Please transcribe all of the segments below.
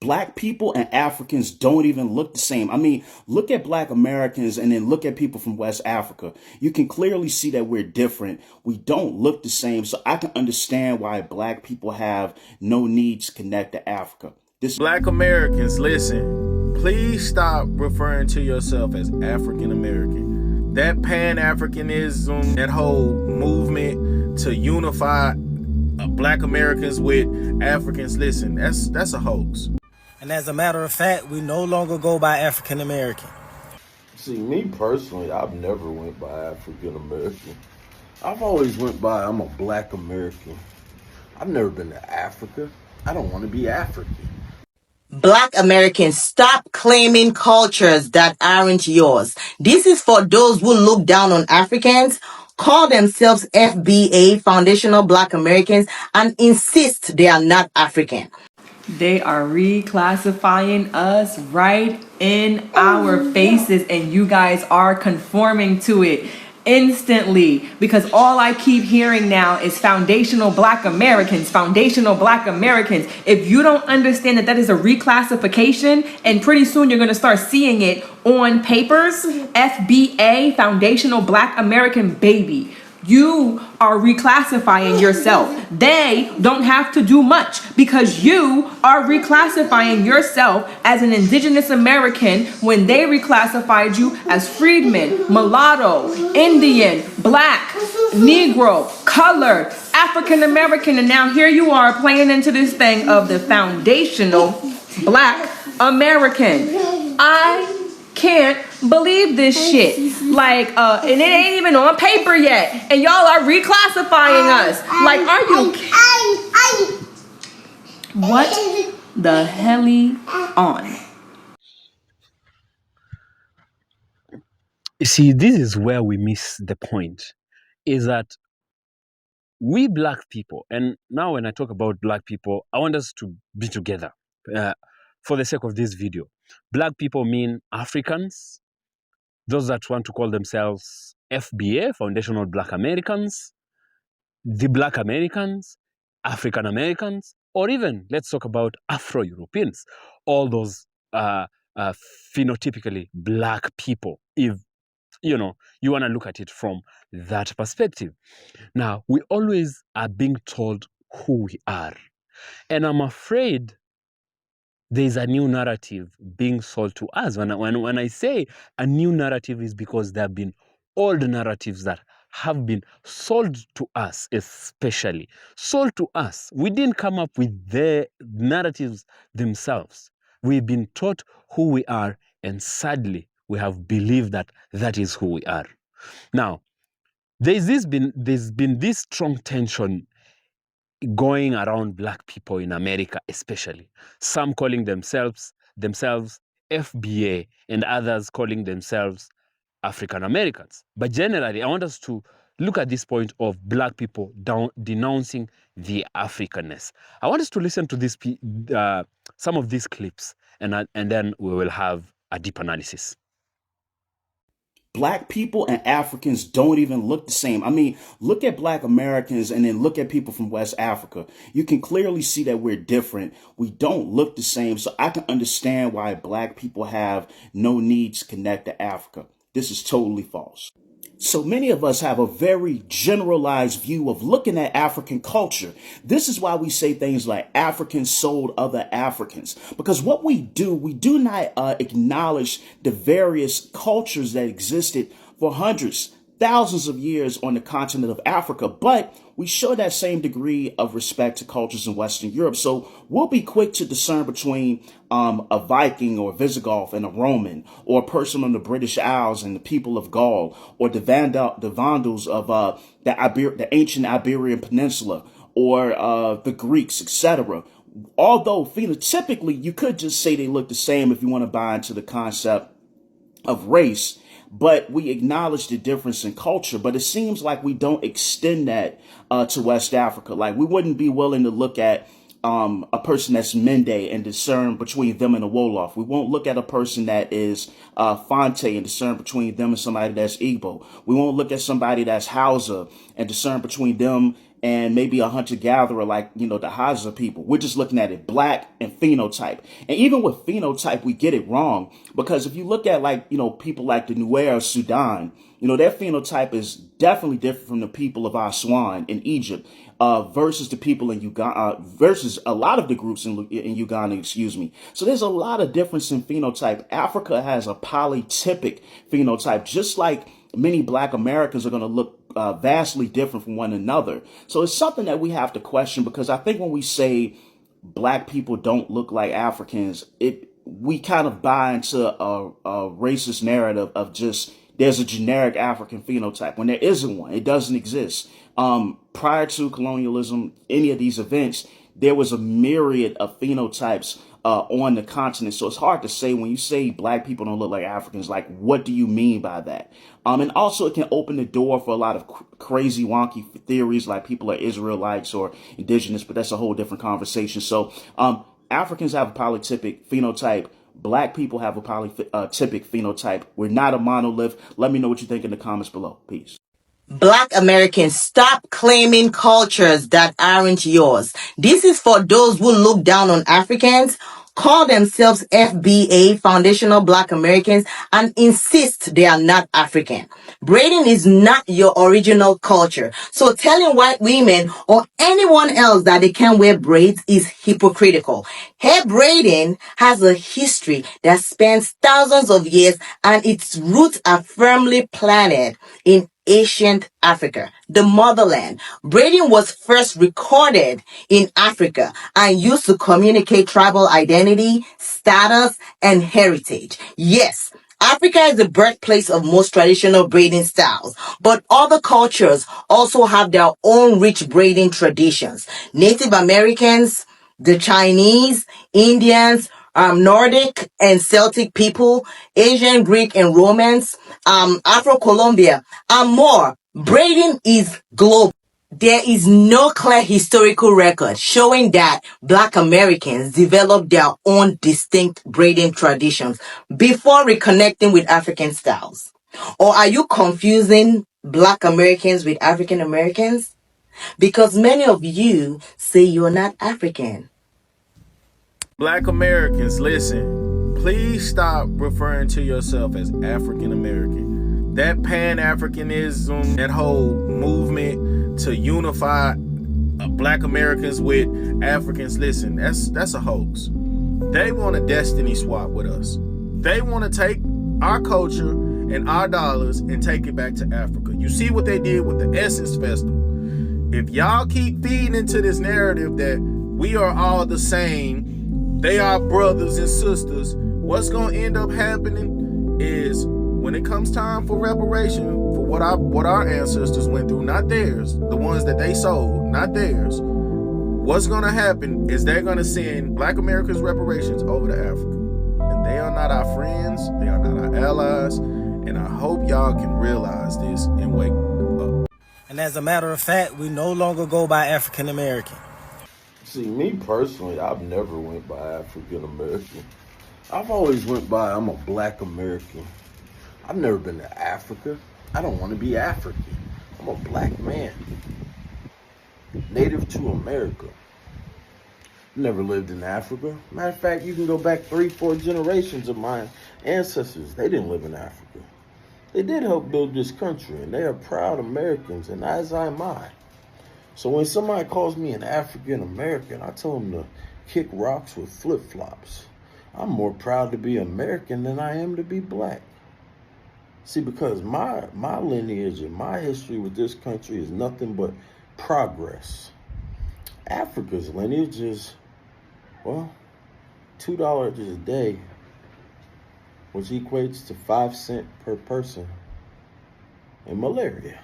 Black people and Africans don't even look the same. I mean, look at Black Americans and then look at people from West Africa. You can clearly see that we're different. We don't look the same. So I can understand why Black people have no need to connect to Africa. Black Americans, listen, please stop referring to yourself as African American. That Pan-Africanism, that whole movement to unify Black Americans with Africans, listen, that's a hoax. And as a matter of fact, we no longer go by African American. See, me personally, I've never went by African American. I've always went by I'm a Black American. I've never been to Africa. I don't want to be African. Black Americans, stop claiming cultures that aren't yours. This is for those who look down on Africans, call themselves FBA, Foundational Black Americans, and insist they are not African. They are reclassifying us right in our faces, and you guys are conforming to it instantly, because all I keep hearing now is foundational Black Americans, foundational Black Americans. If you don't understand that that is a reclassification, and pretty soon you're going to start seeing it on papers, FBA, foundational Black American, baby. You are reclassifying yourself. They don't have to do much because you are reclassifying yourself as an indigenous American when they reclassified you as freedman, mulatto, Indian, Black, Negro, colored, African American. And now here you are playing into this thing of the foundational Black American. I can't believe this shit. Like, and it ain't even on paper yet, and y'all are reclassifying us. Like, are you what the helly on? You see, this is where we miss the point, is that we Black people, and now when I talk about Black people, I want us to be together for the sake of this video. Black people mean Africans, those that want to call themselves FBA, Foundational Black Americans, the Black Americans, African Americans, or even let's talk about Afro-Europeans, all those phenotypically Black people, if you want to look at it from that perspective. Now, we always are being told who we are, and I'm afraid there's a new narrative being sold to us. When I say a new narrative, is because there have been old narratives that have been sold to us, especially sold to us. We didn't come up with the narratives themselves. We've been taught who we are, and sadly, we have believed that that is who we are. Now, there's been this strong tension going around Black people in America, especially. Some calling themselves FBA, and others calling themselves African Americans. But generally, I want us to look at this point of Black people denouncing the Africanness. I want us to listen to this some of these clips, and then we will have a deep analysis. Black people and Africans don't even look the same. I mean, look at Black Americans and then look at people from West Africa. You can clearly see that we're different. We don't look the same. So I can understand why Black people have no need to connect to Africa. This is totally false. So many of us have a very generalized view of looking at African culture. This is why we say things like Africans sold other Africans, because what we do not acknowledge the various cultures that existed for hundreds, thousands of years on the continent of Africa, but we show that same degree of respect to cultures in Western Europe. So we'll be quick to discern between a Viking or Visigoth and a Roman, or a person on the British Isles and the people of Gaul, or the Vandals of the ancient Iberian Peninsula, or the Greeks, etc. Although phenotypically, you could just say they look the same if you want to buy into the concept of race. But we acknowledge the difference in culture, but it seems like we don't extend that to West Africa. Like, we wouldn't be willing to look at a person that's Mende and discern between them and a Wolof. We won't look at a person that is Fonte and discern between them and somebody that's Igbo. We won't look at somebody that's Hausa and discern between them and maybe a hunter-gatherer like, the Hadza people. We're just looking at it black and phenotype. And even with phenotype, we get it wrong, because if you look at people like the Nuer of Sudan, their phenotype is definitely different from the people of Aswan in Egypt, versus the people in Uganda, versus a lot of the groups in Uganda, excuse me. So there's a lot of difference in phenotype. Africa has a polytypic phenotype, just like many Black Americans are going to look vastly different from one another. So it's something that we have to question, because I think when we say Black people don't look like Africans, we kind of buy into a racist narrative of just there's a generic African phenotype when there isn't one. It doesn't exist. Prior to colonialism, any of these events, there was a myriad of phenotypes on the continent. So it's hard to say when you say Black people don't look like Africans, like, what do you mean by that? And also it can open the door for a lot of crazy, wonky theories like people are Israelites or indigenous, but that's a whole different conversation. So Africans have a polytypic phenotype. Black people have a polytypic phenotype. We're not a monolith. Let me know what you think in the comments below. Peace. Black Americans, stop claiming cultures that aren't yours. This is for those who look down on Africans, call themselves FBA, Foundational Black Americans, and insist they are not African. Braiding is not your original culture. So telling white women or anyone else that they can't wear braids is hypocritical. Hair braiding has a history that spans thousands of years, and its roots are firmly planted in ancient Africa, the motherland. Braiding was first recorded in Africa and used to communicate tribal identity, status, and heritage. Yes, Africa is the birthplace of most traditional braiding styles, but other cultures also have their own rich braiding traditions. Native Americans, the Chinese, Indians, Nordic and Celtic people, Asian, Greek, and Romans, Afro-Colombia, and more. Braiding is global. There is no clear historical record showing that Black Americans developed their own distinct braiding traditions before reconnecting with African styles. Or are you confusing Black Americans with African Americans? Because many of you say you're not African. Black Americans, listen, please stop referring to yourself as African American. That Pan-Africanism, that whole movement to unify Black Americans with Africans, listen, that's a hoax. They want a destiny swap with us. They want to take our culture and our dollars and take it back to Africa. You see what they did with the Essence Festival. If y'all keep feeding into this narrative that we are all the same, they are brothers and sisters, what's going to end up happening is when it comes time for reparation for what our ancestors went through, not theirs, the ones that they sold, not theirs, what's going to happen is they're going to send Black Americans reparations over to Africa. And they are not our friends, they are not our allies, and I hope y'all can realize this and wake up. And as a matter of fact, we no longer go by African American. See, me personally, I've never went by African American. I've always went by I'm a Black American. I've never been to Africa. I don't want to be African. I'm a Black man, native to America. Never lived in Africa. Matter of fact, you can go back 3-4 generations of my ancestors. They didn't live in Africa. They did help build this country, and they are proud Americans, and as am I. So when somebody calls me an African American, I tell them to kick rocks with flip-flops. I'm more proud to be American than I am to be Black. See, because my lineage and my history with this country is nothing but progress. Africa's lineage is, well, $2 a day, which equates to 5 cents per person in malaria.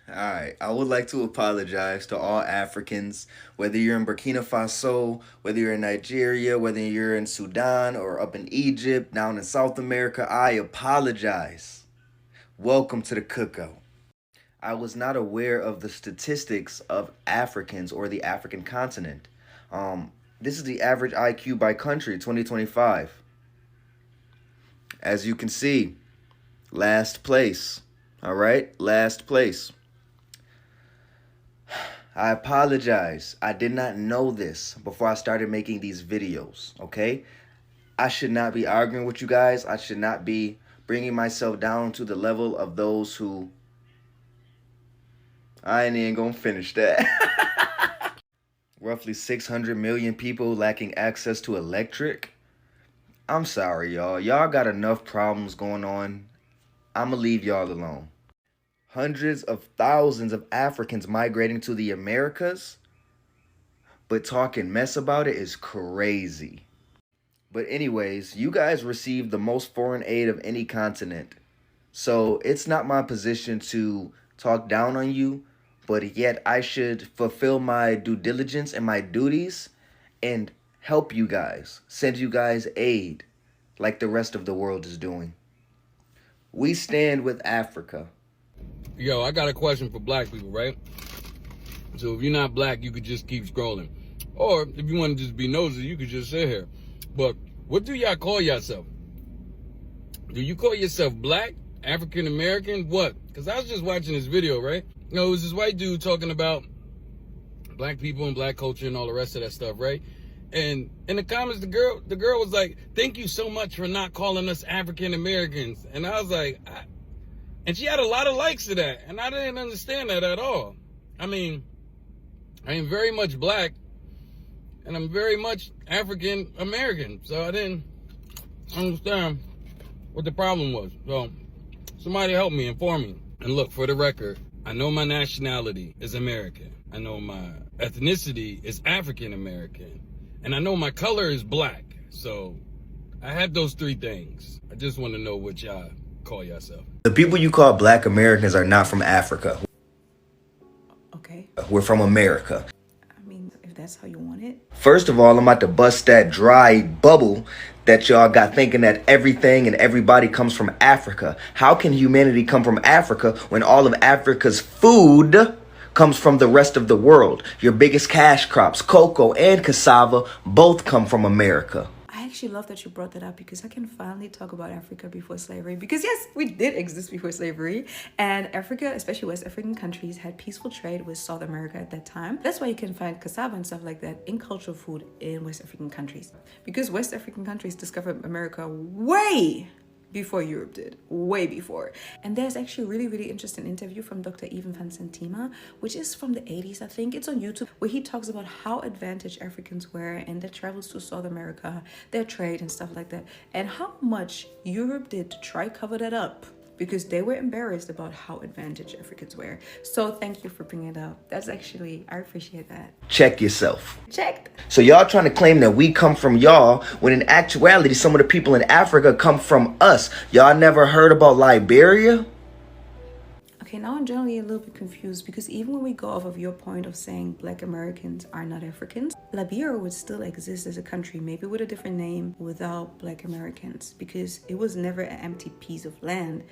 Alright, I would like to apologize to all Africans, whether you're in Burkina Faso, whether you're in Nigeria, whether you're in Sudan or up in Egypt, down in South America. I apologize. Welcome to the cookout. I was not aware of the statistics of Africans or the African continent. This is the average IQ by country 2025. As you can see, last place. All right, last place. I apologize. I did not know this before I started making these videos, okay? I should not be arguing with you guys. I should not be bringing myself down to the level of those who... I ain't even gonna finish that. Roughly 600 million people lacking access to electric. I'm sorry, y'all. Y'all got enough problems going on. I'ma leave y'all alone. Hundreds of thousands of Africans migrating to the Americas, but talking mess about it is crazy. But anyways, you guys received the most foreign aid of any continent. So it's not my position to talk down on you, but yet I should fulfill my due diligence and my duties and help you guys, send you guys aid like the rest of the world is doing. We stand with Africa. Yo, I got a question for black people, right? So if you're not black, you could just keep scrolling. Or if you want to just be nosy, you could just sit here. But what do y'all call yourself? Do you call yourself black, African American, what? Because I was just watching this video, right? You know, it was this white dude talking about black people and black culture and all the rest of that stuff, right? And in the comments, the girl was like, "Thank you so much for not calling us African Americans." And I was like, and she had a lot of likes to that, and I didn't understand that at all. I mean, I am very much black, and I'm very much African American, so I didn't understand what the problem was. So somebody help me, inform me. And look, for the record, I know my nationality is American. I know my ethnicity is African American. And I know my color is black. So I have those three things. I just want to know what y'all call yourself. The people you call black Americans are not from Africa. Okay. We're from America. I mean, if that's how you want it. First of all, I'm about to bust that dry bubble that y'all got thinking that everything and everybody comes from Africa. How can humanity come from Africa when all of Africa's food comes from the rest of the world? Your biggest cash crops, cocoa and cassava, both come from America. I actually love that you brought that up because I can finally talk about Africa before slavery. Because yes, we did exist before slavery. And Africa, especially West African countries, had peaceful trade with South America at that time. That's why you can find cassava and stuff like that in cultural food in West African countries. Because West African countries discovered America way before Europe did, way before. And there's actually a really, really interesting interview from Dr. Even van Santima, which is from the 80s, I think. It's on YouTube, where he talks about how advantaged Africans were and their travels to South America, their trade and stuff like that, and how much Europe did to try cover that up because they were embarrassed about how advantaged Africans were. So thank you for bringing it up. That's actually, I appreciate that. Check yourself. Checked. So y'all trying to claim that we come from y'all when in actuality some of the people in Africa come from us. Y'all never heard about Liberia? Okay, now I'm generally a little bit confused because even when we go off of your point of saying black Americans are not Africans, Liberia would still exist as a country, maybe with a different name, without black Americans, because it was never an empty piece of land.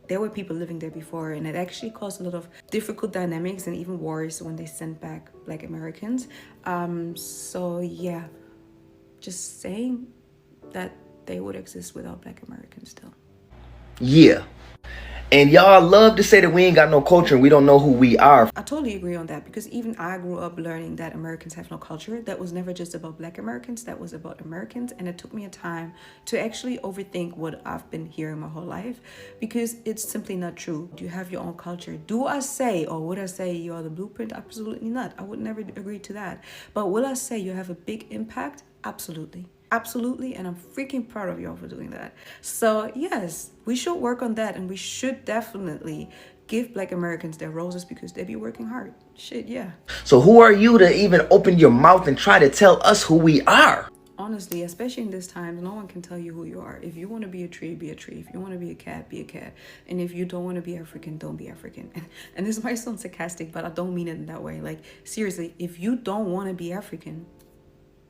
There were people living there before, and it actually caused a lot of difficult dynamics and even wars when they sent back black Americans. So yeah, just saying that they would exist without black Americans still. Yeah. And y'all love to say that we ain't got no culture and we don't know who we are. I totally agree on that because even I grew up learning that Americans have no culture. That was never just about black Americans, that was about Americans. And it took me a time to actually overthink what I've been hearing my whole life because it's simply not true. Do you have your own culture? Do I say, or would I say you are the blueprint? Absolutely not. I would never agree to that. But will I say you have a big impact? Absolutely. Absolutely, and I'm freaking proud of y'all for doing that. So yes, we should work on that, and we should definitely give black Americans their roses because they be working hard. Shit, yeah. So who are you to even open your mouth and try to tell us who we are? Honestly, especially in this time, no one can tell you who you are. If you want to be a tree, be a tree. If you want to be a cat, be a cat. And if you don't want to be African, don't be African. And this might sound sarcastic, but I don't mean it in that way. Like, seriously, if you don't want to be African,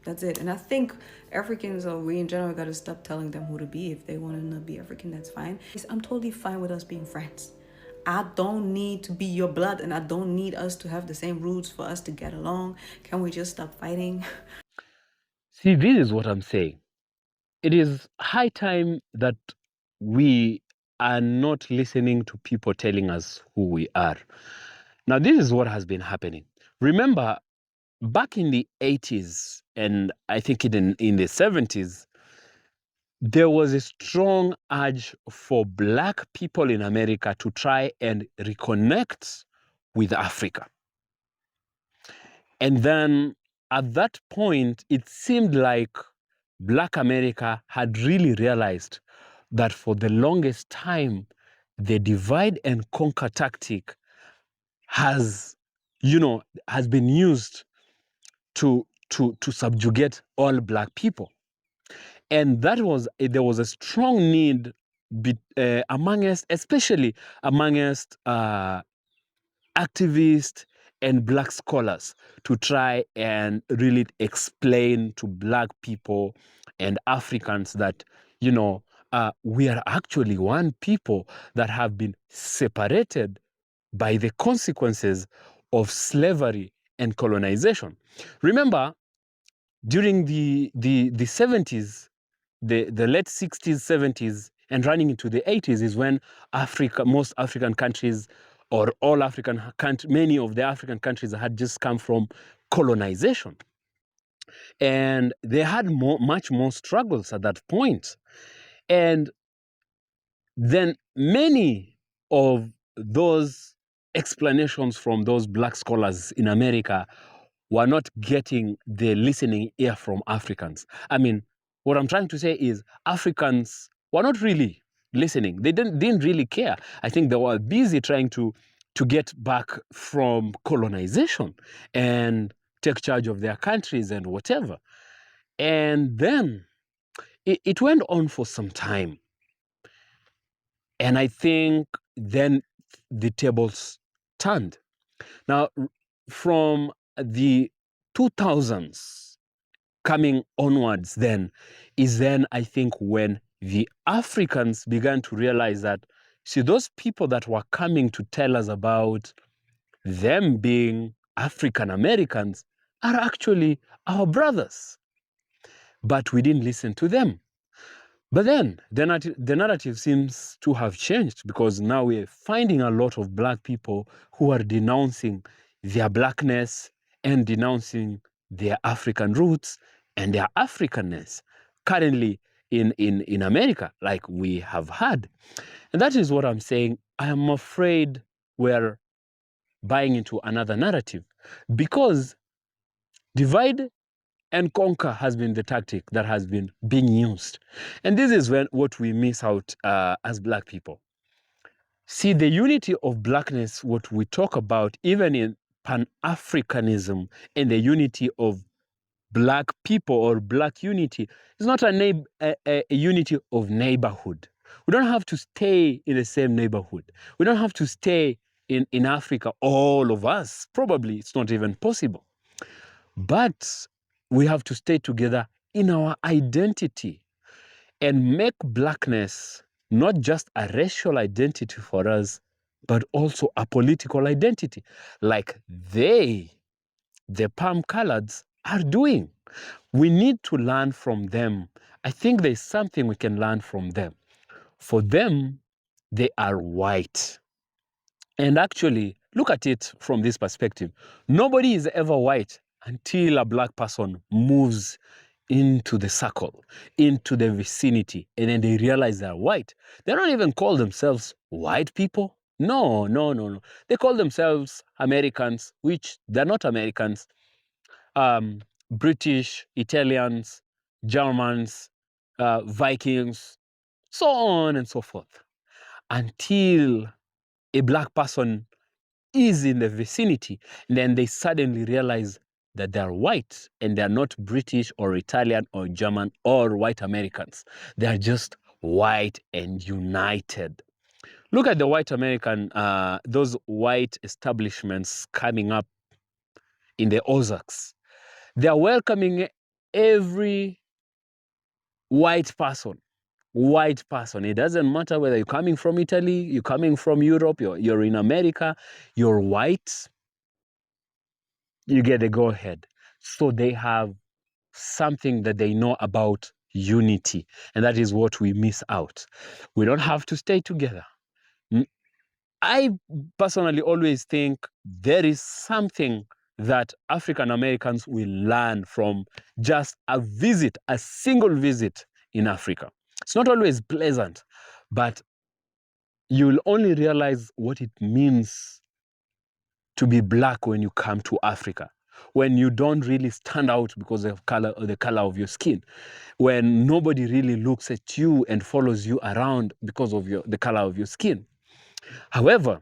that's it. And I think Africans, or we in general, got to stop telling them who to be. If they want to not be African, that's fine. I'm totally fine with us being friends. I don't need to be your blood, and I don't need us to have the same roots for us to get along. Can we just stop fighting? See, this is what I'm saying. It is high time that we are not listening to people telling us who we are. Now, this is what has been happening. Remember, back in the 80s, and I think in the 70s, there was a strong urge for Black people in America to try and reconnect with Africa. And then at that point, it seemed like Black America had really realized that for the longest time, the divide and conquer tactic has been used to subjugate all Black people. And there was a strong need amongst, especially amongst activists and Black scholars, to try and really explain to Black people and Africans that, we are actually one people that have been separated by the consequences of slavery and colonization. Remember, during the 70s, the late 60s, 70s, and running into the 80s is when most African countries, or all African countries, many of the African countries had just come from colonization. And they had much more struggles at that point. And then many of those explanations from those Black scholars in America were not getting the listening ear from Africans. I mean, what I'm trying to say is Africans were not really listening. They didn't really care. I think they were busy trying to get back from colonization and take charge of their countries and whatever. And then it went on for some time. And I think then the tables turned. Now, from the 2000s coming onwards then I think when the Africans began to realize that, see, those people that were coming to tell us about them being African Americans are actually our brothers. But we didn't listen to them. But then the narrative seems to have changed, because now we're finding a lot of Black people who are denouncing their Blackness and denouncing their African roots and their Africanness currently in America, like we have had. And that is what I'm saying. I am afraid we're buying into another narrative, because divide and conquer has been the tactic that has been being used. And this is what we miss out as Black people. See, the unity of Blackness, what we talk about, even in Pan-Africanism, and the unity of Black people or Black unity, is not a unity of neighborhood. We don't have to stay in the same neighborhood. We don't have to stay in Africa, all of us. Probably it's not even possible. But we have to stay together in our identity and make Blackness not just a racial identity for us, but also a political identity, like the palm coloreds, are doing. We need to learn from them. I think there's something we can learn from them. For them, they are white. And actually, look at it from this perspective. Nobody is ever white until a Black person moves into the circle, into the vicinity, and then they realize they're white. They don't even call themselves white people. No. They call themselves Americans, which they're not Americans. British, Italians, Germans, Vikings, so on and so forth. Until a Black person is in the vicinity, then they suddenly realize that they're white and they're not British or Italian or German or white Americans. They're just white and united. Look at the white American, those white establishments coming up in the Ozarks. They're welcoming every white person. It doesn't matter whether you're coming from Italy, you're coming from Europe, you're in America, you're white, you get the go ahead. So they have something that they know about unity, and that is what we miss out. We don't have to stay together. I personally always think there is something that African Americans will learn from just a visit, a single visit in Africa. It's not always pleasant, but you'll only realize what it means to be black when you come to Africa, when you don't really stand out because of the color of your skin, when nobody really looks at you and follows you around because of the color of your skin. However,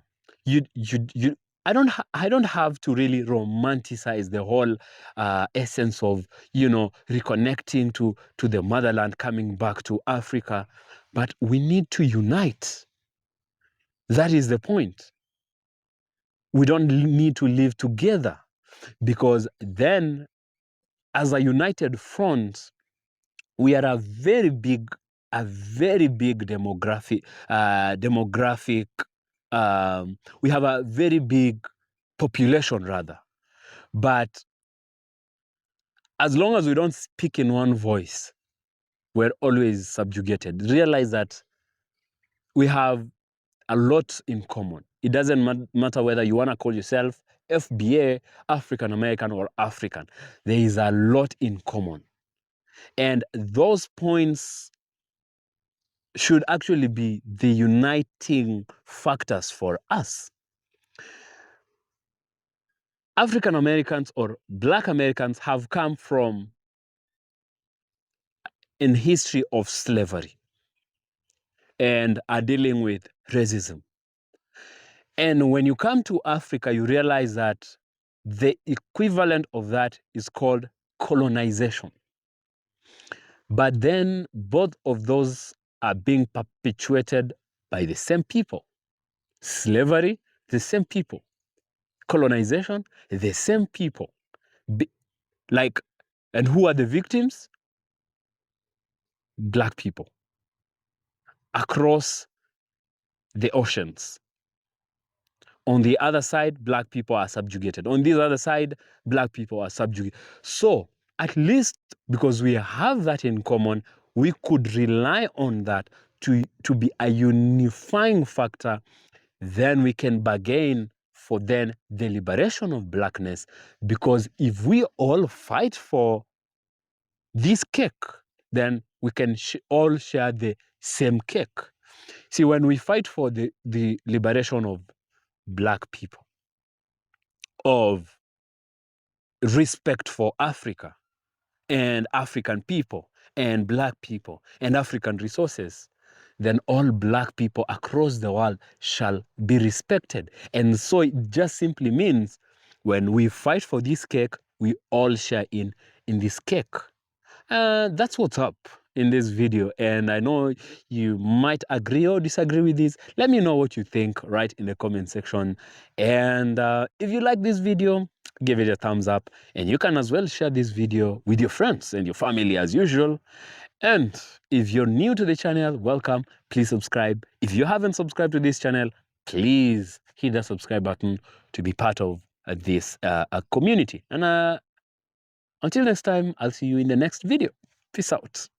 I don't have to really romanticize the whole essence of, reconnecting to the motherland, coming back to Africa, but we need to unite. That is the point. We don't need to live together, because then, as a united front, we are a very big demographic. We have a very big population, rather. But as long as we don't speak in one voice, we're always subjugated. Realize that we have a lot in common. It doesn't matter whether you want to call yourself FBA, African American, or African. There is a lot in common. And those points should actually be the uniting factors for us. African Americans or Black Americans have come from a history of slavery and are dealing with racism. And when you come to Africa, you realize that the equivalent of that is called colonization. But then both of those are being perpetuated by the same people. Slavery, the same people. Colonization, the same people. And who are the victims? Black people across the oceans. On the other side, Black people are subjugated. On this other side, Black people are subjugated. So, at least because we have that in common, we could rely on that to be a unifying factor. Then we can bargain for then the liberation of Blackness. Because if we all fight for this cake, then we can all share the same cake. See, when we fight for the liberation of Black people, of respect for Africa and African people and Black people and African resources, then all Black people across the world shall be respected. And so it just simply means when we fight for this cake, we all share in this cake. That's what's up in this video, and I know you might agree or disagree with this. Let me know what you think right in the comment section. And if you like this video, give it a thumbs up, and you can as well share this video with your friends and your family as usual. And if you're new to the channel, welcome. Please subscribe. If you haven't subscribed to this channel, please hit the subscribe button to be part of this community. And until next time, I'll see you in the next video. Peace out.